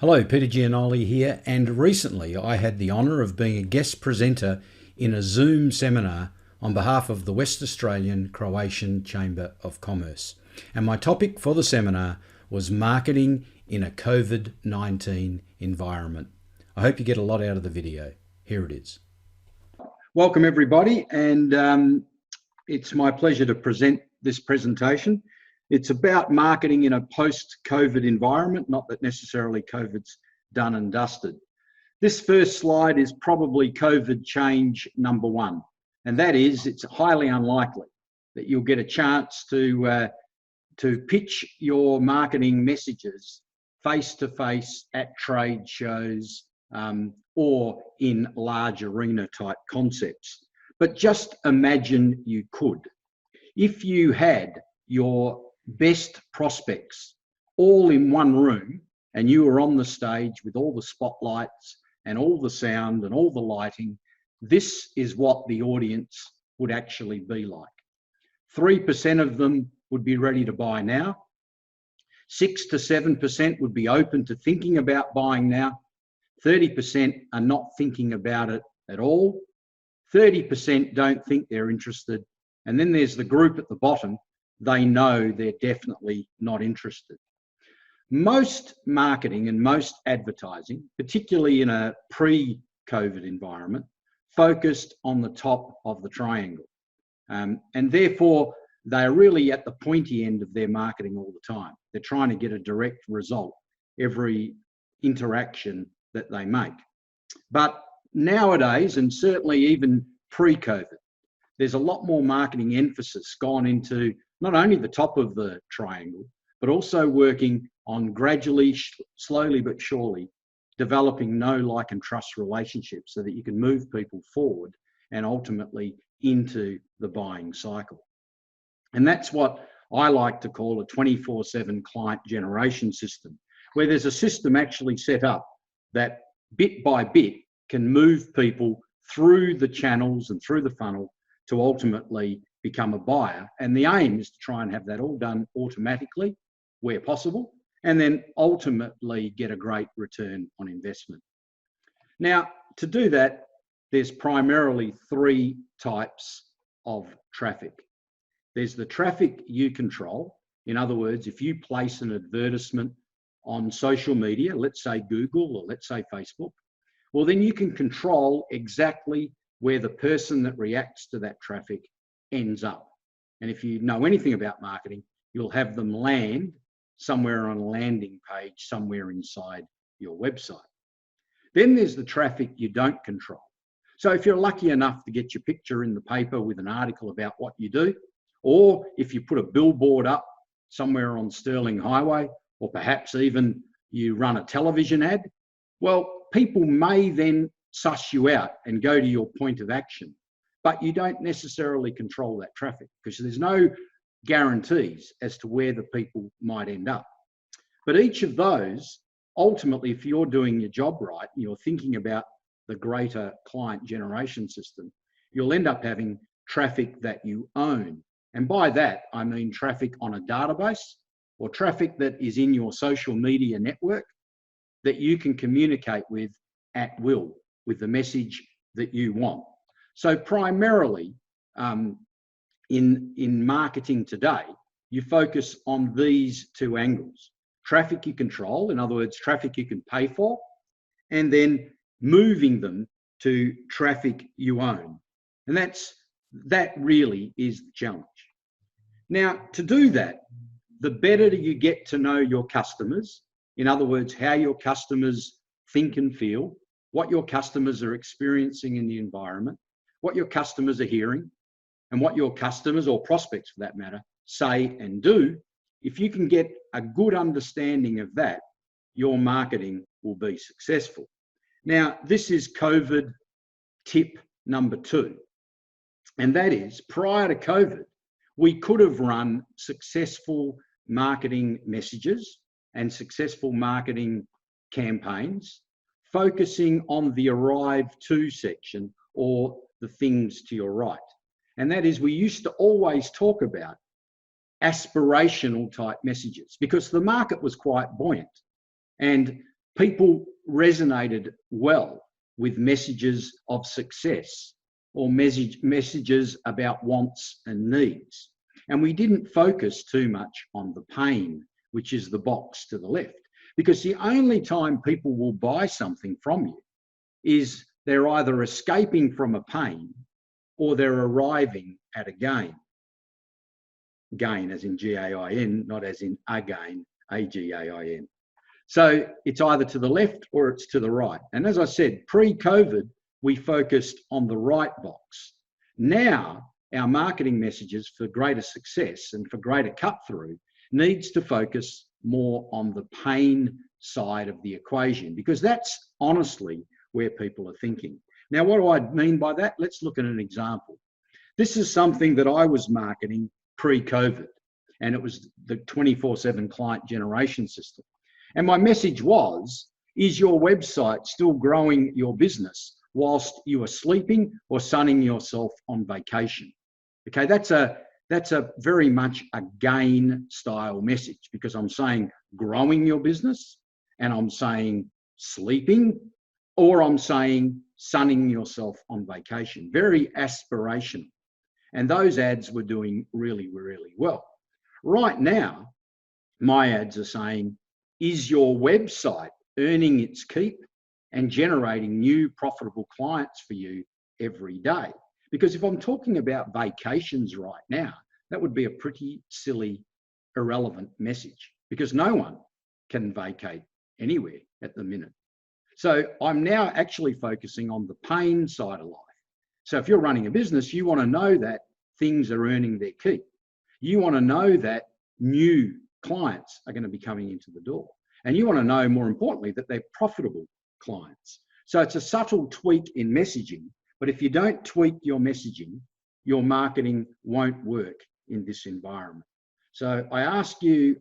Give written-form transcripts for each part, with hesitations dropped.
Hello, Peter Gianoli here, and recently I had the honour of being a guest presenter in a Zoom seminar on behalf of the West Australian Croatian Chamber of Commerce. And my topic for the seminar was marketing in a COVID-19 environment. I hope you get a lot out of the video. Here it is. Welcome everybody, and it's my pleasure to present this presentation. It's about marketing in a post-COVID environment, not that necessarily COVID's done and dusted. This first slide is probably COVID change number one, and that is it's highly unlikely that you'll get a chance to pitch your marketing messages face-to-face at trade shows or in large arena type concepts. But just imagine you could. If you had your best prospects all in one room and you were on the stage with all the spotlights and all the sound and all the lighting, this is what the audience would actually be like. 3% of them would be ready to buy now. 6 to 7% would be open to thinking about buying now. 30% are not thinking about it at all. 30% don't think they're interested. And then there's the group at the bottom. They know they're definitely not interested. Most marketing and most advertising, particularly in a pre-COVID environment, focused on the top of the triangle. And therefore, they're really at the pointy end of their marketing all the time. They're trying to get a direct result every interaction that they make. But nowadays, and certainly even pre-COVID, there's a lot more marketing emphasis gone into not only the top of the triangle, but also working on gradually, slowly but surely, developing know, like and trust relationships so that you can move people forward and ultimately into the buying cycle. And that's what I like to call a 24/7 client generation system, where there's a system actually set up that bit by bit can move people through the channels and through the funnel to ultimately become a buyer. And the aim is to try and have that all done automatically where possible, and then ultimately get a great return on investment. Now, to do that, there's primarily three types of traffic. There's the traffic you control. In other words, if you place an advertisement on social media, let's say Google or let's say Facebook, well, then you can control exactly where the person that reacts to that traffic ends up. And if you know anything about marketing, you'll have them land somewhere on a landing page, somewhere inside your website. Then there's the traffic you don't control. So if you're lucky enough to get your picture in the paper with an article about what you do, or if you put a billboard up somewhere on Stirling Highway, or perhaps even you run a television ad, well, people may then suss you out and go to your point of action, but you don't necessarily control that traffic because there's no guarantees as to where the people might end up. But each of those, ultimately, if you're doing your job right, you're thinking about the greater client generation system, you'll end up having traffic that you own. And by that, I mean traffic on a database or traffic that is in your social media network that you can communicate with at will, with the message that you want. So primarily in marketing today, you focus on these two angles. Traffic you control, in other words, traffic you can pay for, and then moving them to traffic you own. And that really is the challenge. Now, to do that, the better you get to know your customers, in other words, how your customers think and feel, what your customers are experiencing in the environment, what your customers are hearing, and what your customers, or prospects for that matter, say and do. If you can get a good understanding of that, your marketing will be successful. Now, this is COVID tip number 2. And that is, prior to COVID, we could have run successful marketing messages and successful marketing campaigns focusing on the arrive to section or the things to your right. And that is, we used to always talk about aspirational type messages because the market was quite buoyant and people resonated well with messages of success or messages about wants and needs. And we didn't focus too much on the pain, which is the box to the left, because the only time people will buy something from you is they're either escaping from a pain or they're arriving at a gain. Gain as in G-A-I-N, not as in again, A-G-A-I-N. So it's either to the left or it's to the right. And as I said, pre-COVID, we focused on the right box. Now, our marketing messages for greater success and for greater cut through needs to focus more on the pain side of the equation, because that's honestly where people are thinking. Now, what do I mean by that? Let's look at an example. This is something that I was marketing pre-COVID, and it was the 24/7 client generation system. And my message was, is your website still growing your business whilst you are sleeping or sunning yourself on vacation? Okay, that's a very much a gain style message, because I'm saying growing your business, and I'm saying sleeping, or I'm saying sunning yourself on vacation. Very aspirational. And those ads were doing really, really well. Right now, my ads are saying, is your website earning its keep and generating new profitable clients for you every day? Because if I'm talking about vacations right now, that would be a pretty silly, irrelevant message, because no one can vacate anywhere at the minute. So I'm now actually focusing on the pain side of life. So if you're running a business, you want to know that things are earning their keep. You want to know that new clients are going to be coming into the door. And you want to know, more importantly, that they're profitable clients. So it's a subtle tweak in messaging, but if you don't tweak your messaging, your marketing won't work in this environment. So I ask you,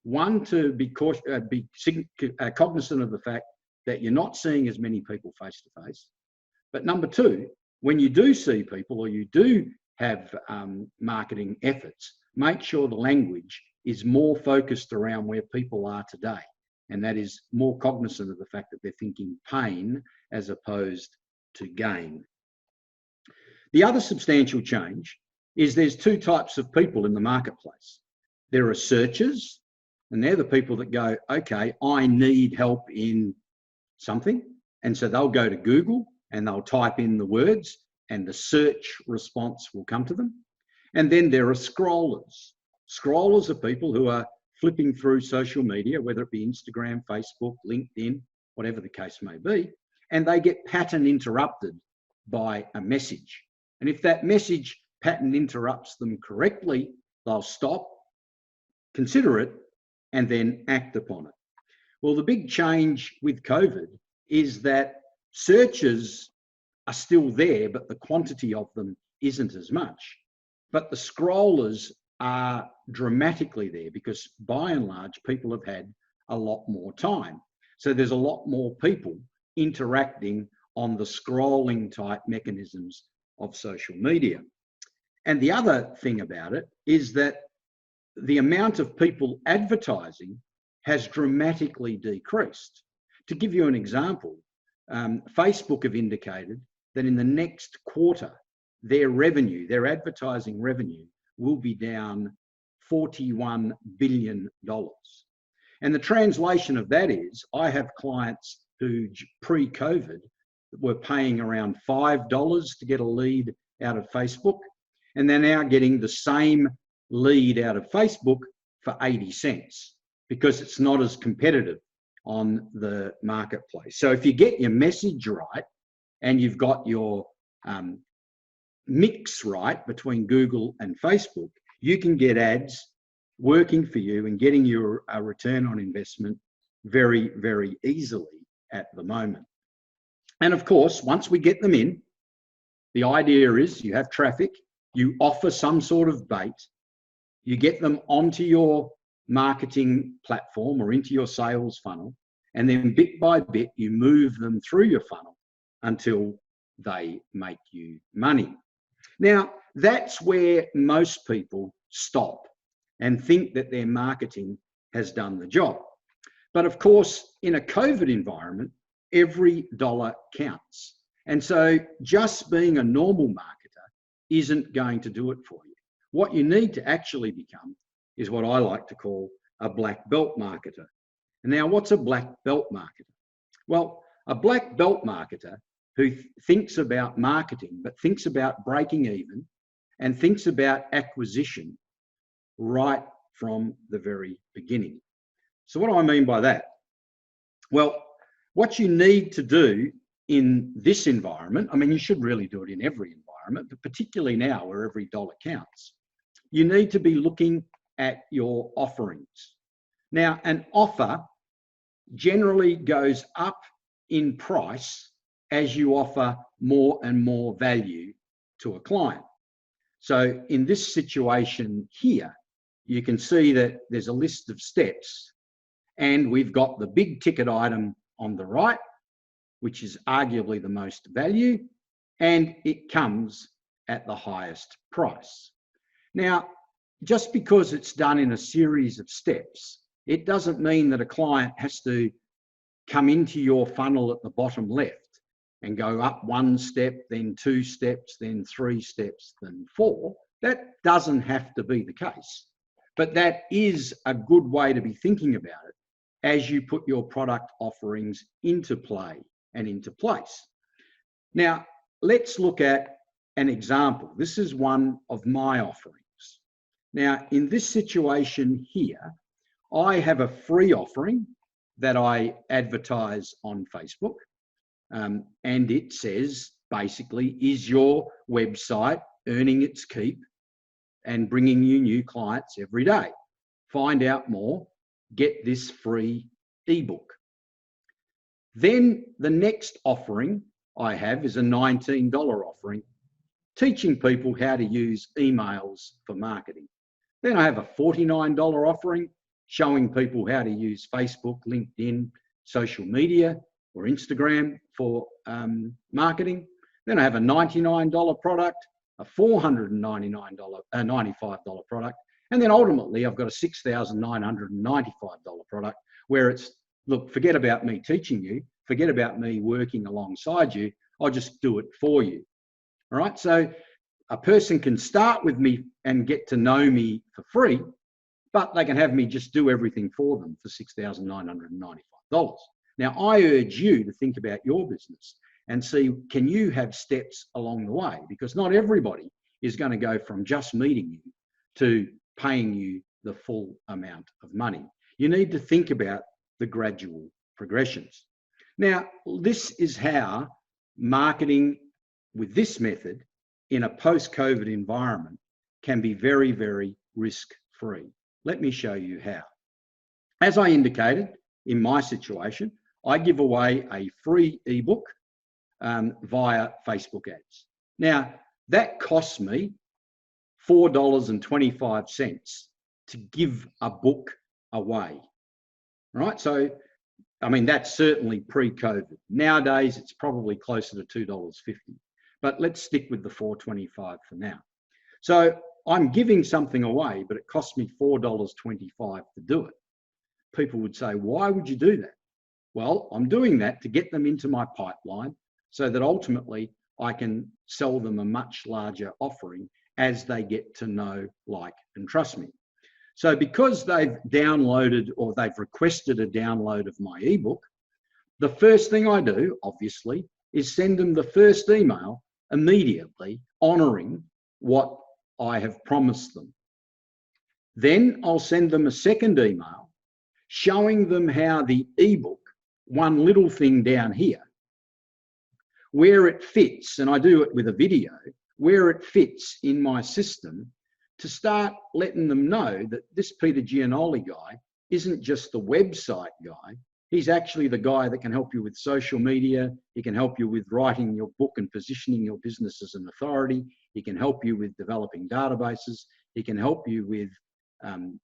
one, to be cognizant of the fact that you're not seeing as many people face to face. But number two, when you do see people or you do have marketing efforts, make sure the language is more focused around where people are today. And that is more cognizant of the fact that they're thinking pain as opposed to gain. The other substantial change is there's two types of people in the marketplace. There are searchers, and they're the people that go, okay, I need help in something. And so they'll go to Google and they'll type in the words and the search response will come to them. And then there are scrollers. Scrollers are people who are flipping through social media, whether it be Instagram, Facebook, LinkedIn, whatever the case may be, and they get pattern interrupted by a message. And if that message pattern interrupts them correctly, they'll stop, consider it, and then act upon it. Well, the big change with COVID is that searches are still there, but the quantity of them isn't as much. But the scrollers are dramatically there because by and large, people have had a lot more time. So there's a lot more people interacting on the scrolling type mechanisms of social media. And the other thing about it is that the amount of people advertising has dramatically decreased. To give you an example, Facebook have indicated that in the next quarter, their revenue, their advertising revenue, will be down $41 billion. And the translation of that is, I have clients who pre-COVID were paying around $5 to get a lead out of Facebook, and they're now getting the same lead out of Facebook for 80 cents because it's not as competitive on the marketplace. So if you get your message right and you've got your mix right between Google and Facebook, you can get ads working for you and getting your return on investment very, very easily at the moment. And of course, once we get them in, the idea is you have traffic, you offer some sort of bait, you get them onto your marketing platform or into your sales funnel, and then bit by bit, you move them through your funnel until they make you money. Now, that's where most people stop and think that their marketing has done the job. But of course, in a COVID environment, every dollar counts. And so just being a normal marketer isn't going to do it for you. What you need to actually become is what I like to call a black belt marketer. And now, what's a black belt marketer? Well, a black belt marketer who thinks about marketing, but thinks about breaking even and thinks about acquisition right from the very beginning. So what do I mean by that? Well, what you need to do in this environment, I mean, you should really do it in every environment, but particularly now where every dollar counts, you need to be looking at your offerings. Now, an offer generally goes up in price as you offer more and more value to a client. So in this situation here, you can see that there's a list of steps, and we've got the big ticket item on the right, which is arguably the most value, and it comes at the highest price. Now, just because it's done in a series of steps, it doesn't mean that a client has to come into your funnel at the bottom left and go up one step, then two steps, then three steps, then four. That doesn't have to be the case, but that is a good way to be thinking about it as you put your product offerings into play and into place. Now, let's look at an example. This is one of my offerings. Now, in this situation here, I have a free offering that I advertise on Facebook, and it says basically, is your website earning its keep and bringing you new clients every day? Find out more, get this free ebook. Then the next offering I have is a $19 offering, teaching people how to use emails for marketing. Then I have a $49 offering, showing people how to use Facebook, LinkedIn, social media, or Instagram for marketing. Then I have a $99 product, a $495 product, and then ultimately I've got a $6,995 product where it's, look, forget about me teaching you, forget about me working alongside you, I'll just do it for you. All right, so a person can start with me and get to know me for free, but they can have me just do everything for them for $6,995. Now, I urge you to think about your business and see, can you have steps along the way? Because not everybody is going to go from just meeting you to paying you the full amount of money. You need to think about the gradual progressions. Now, this is how marketing with this method in a post-COVID environment can be very, very risk-free. Let me show you how. As I indicated, in my situation, I give away a free ebook via Facebook ads. Now, that costs me $4.25 to give a book away, right? So, I mean, that's certainly pre-COVID. Nowadays, it's probably closer to $2.50, but let's stick with the $4.25 for now. So I'm giving something away, but it costs me $4.25 to do it. People would say, why would you do that? Well, I'm doing that to get them into my pipeline so that ultimately I can sell them a much larger offering as they get to know, like, and trust me. So because they've downloaded or they've requested a download of my ebook, the first thing I do, obviously, is send them the first email immediately honoring what I have promised them. Then I'll send them a second email showing them how the ebook, one little thing down here, where it fits, and I do it with a video, where it fits in my system, to start letting them know that this Peter Giannoli guy isn't just the website guy. He's actually the guy that can help you with social media. He can help you with writing your book and positioning your business as an authority. He can help you with developing databases. He can help you with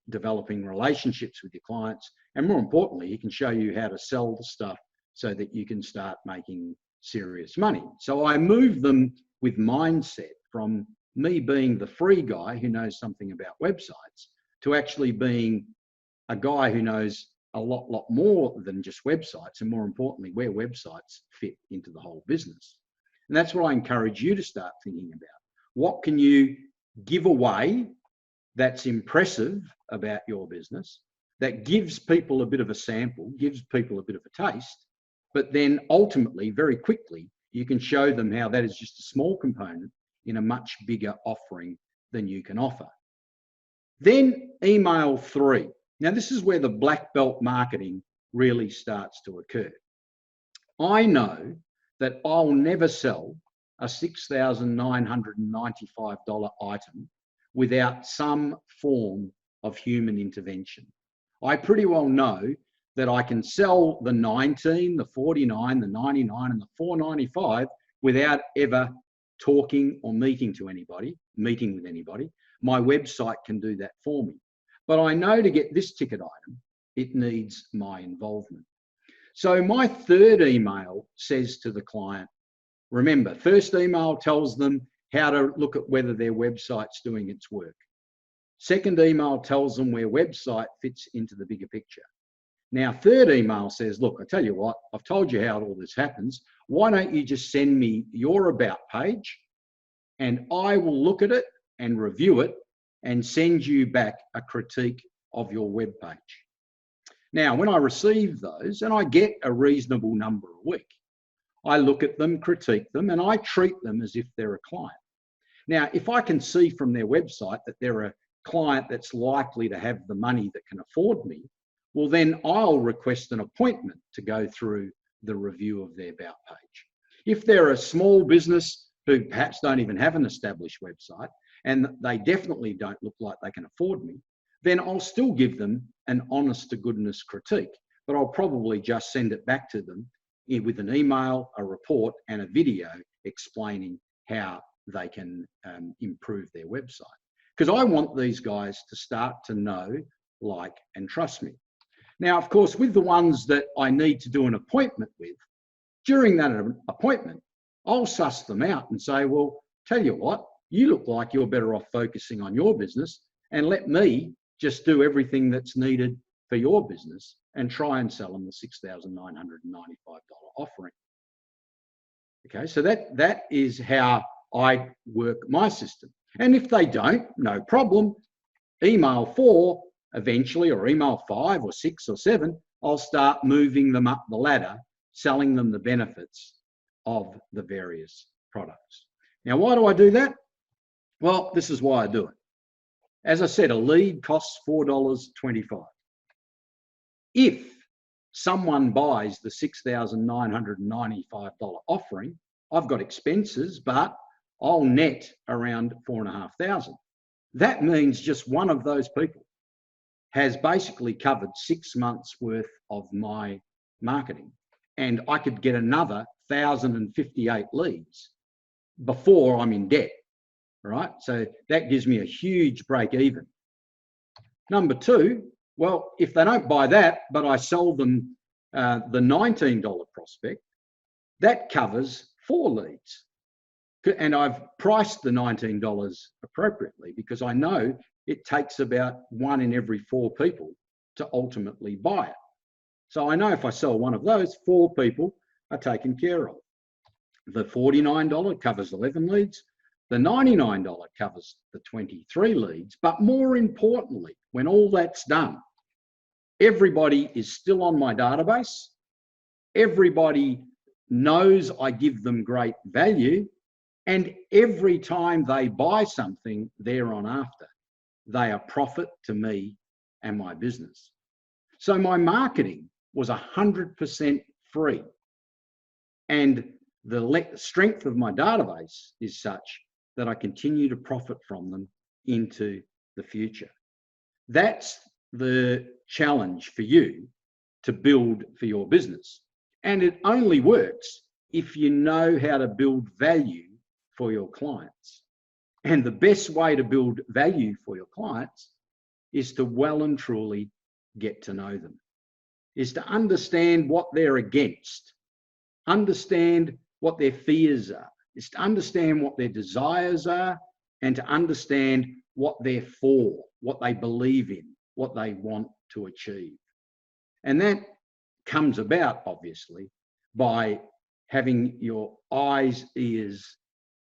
developing relationships with your clients. And more importantly, he can show you how to sell the stuff so that you can start making serious money. So I move them with mindset from me being the free guy who knows something about websites to actually being a guy who knows a lot more than just websites, and more importantly, where websites fit into the whole business. And that's what I encourage you to start thinking about. What can you give away that's impressive about your business, that gives people a bit of a sample, gives people a bit of a taste, but then ultimately, very quickly, you can show them how that is just a small component in a much bigger offering than you can offer. Then email 3. Now, this is where the black belt marketing really starts to occur. I know that I'll never sell a $6,995 item without some form of human intervention. I pretty well know that I can sell the 19, the 49, the 99, and the 495 without ever talking or meeting with anybody. My website can do that for me. But I know to get this ticket item, it needs my involvement. So my third email says to the client, remember, first email tells them how to look at whether their website's doing its work. Second email tells them where website fits into the bigger picture. Now, third email says, look, I tell you what, I've told you how all this happens. Why don't you just send me your about page and I will look at it and review it and send you back a critique of your web page. Now, when I receive those, and I get a reasonable number a week, I look at them, critique them, and I treat them as if they're a client. Now, if I can see from their website that they're a client that's likely to have the money that can afford me, well, then I'll request an appointment to go through the review of their about page. If they're a small business who perhaps don't even have an established website, and they definitely don't look like they can afford me, then I'll still give them an honest to goodness critique, but I'll probably just send it back to them with an email, a report, and a video explaining how they can improve their website. Because I want these guys to start to know, like, and trust me. Now, of course, with the ones that I need to do an appointment with, during that appointment, I'll suss them out and say, well, tell you what, you look like you're better off focusing on your business and let me just do everything that's needed for your business and try and sell them the $6,995 offering. Okay, so that is how I work my system. And if they don't, no problem. Email 4 eventually, or email 5 or 6 or 7, I'll start moving them up the ladder, selling them the benefits of the various products. Now, why do I do that? Well, this is why I do it. As I said, a lead costs $4.25. If someone buys the $6,995 offering, I've got expenses, but I'll net around $4,500. That means just one of those people has basically covered 6 months worth of my marketing, and I could get another 1,058 leads before I'm in debt, right? So that gives me a huge break even. Number 2, well, if they don't buy that, but I sell them the $19 prospect, that covers 4 leads. And I've priced the $19 appropriately because I know it takes about 1 in every 4 people to ultimately buy it. So I know if I sell one of those, 4 people are taken care of. The $49 covers 11 leads. The $99 covers the 23 leads. But more importantly, when all that's done, everybody is still on my database. Everybody knows I give them great value. And every time they buy something thereon after, they are profit to me and my business. So my marketing was 100% free. And the strength of my database is such that I continue to profit from them into the future. That's the challenge for you to build for your business. And it only works if you know how to build value for your clients. And the best way to build value for your clients is to well and truly get to know them, is to understand what they're against, understand what their fears are, is to understand what their desires are, and to understand what they're for, what they believe in, what they want to achieve. And that comes about, obviously, by having your eyes, ears,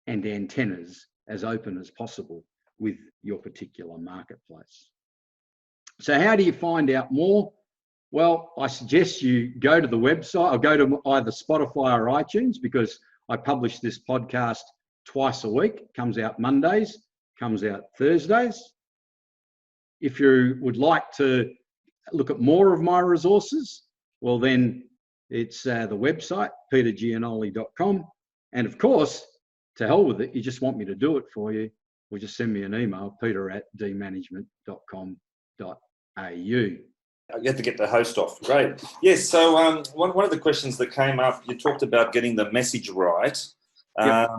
and antennas as open as possible with your particular marketplace. So how do you find out more? Well, I suggest you go to the website or go to either Spotify or iTunes, because I publish this podcast twice a week. It comes out Mondays, comes out Thursdays. If you would like to look at more of my resources, well, then it's the website, petergianoli.com. And of course, to hell with it, you just want me to do it for you, well, just send me an email, peter@dmanagement.com.au. You have to get the host off. Great. Yes. So one of the questions that came up, you talked about getting the message right. Yep.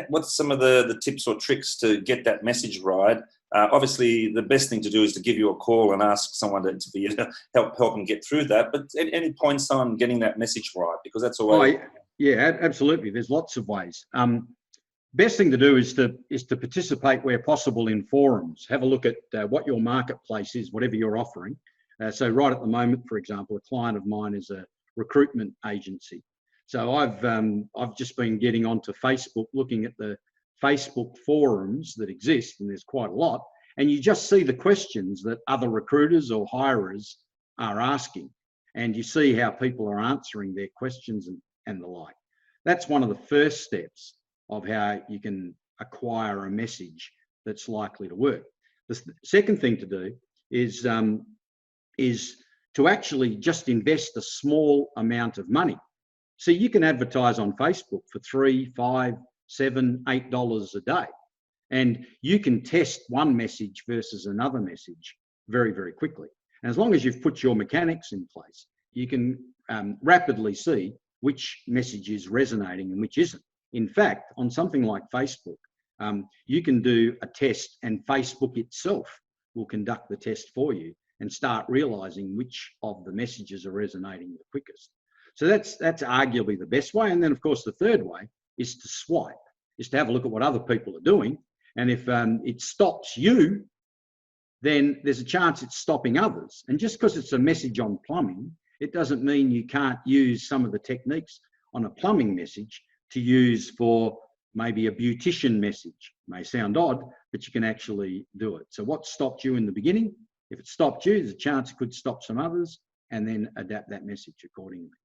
What's some of the tips or tricks to get that message right? Obviously, the best thing to do is to give you a call and ask someone to help them get through that. But any points on getting that message right? Because that's always... Yeah, absolutely. There's lots of ways. Best thing to do is to participate where possible in forums. Have a look at what your marketplace is, whatever you're offering. So right at the moment, for example, a client of mine is a recruitment agency. So I've just been getting onto Facebook, looking at the Facebook forums that exist, and there's quite a lot. And you just see the questions that other recruiters or hirers are asking, and you see how people are answering their questions and the like. That's one of the first steps of how you can acquire a message that's likely to work. The second thing to do is to actually just invest a small amount of money. So you can advertise on Facebook for $3, $5, $7, $8 a day. And you can test one message versus another message very, very quickly. And as long as you've put your mechanics in place, you can rapidly see which message is resonating and which isn't. In fact, on something like Facebook, you can do a test and Facebook itself will conduct the test for you and start realizing which of the messages are resonating the quickest. So that's arguably the best way. And then, of course, the third way is to swipe, is to have a look at what other people are doing. And if it stops you, then there's a chance it's stopping others. And just because it's a message on plumbing, it doesn't mean you can't use some of the techniques on a plumbing message to use for maybe a beautician message. It may sound odd, but you can actually do it. So what stopped you in the beginning? If it stopped you, there's a chance it could stop some others, and then adapt that message accordingly.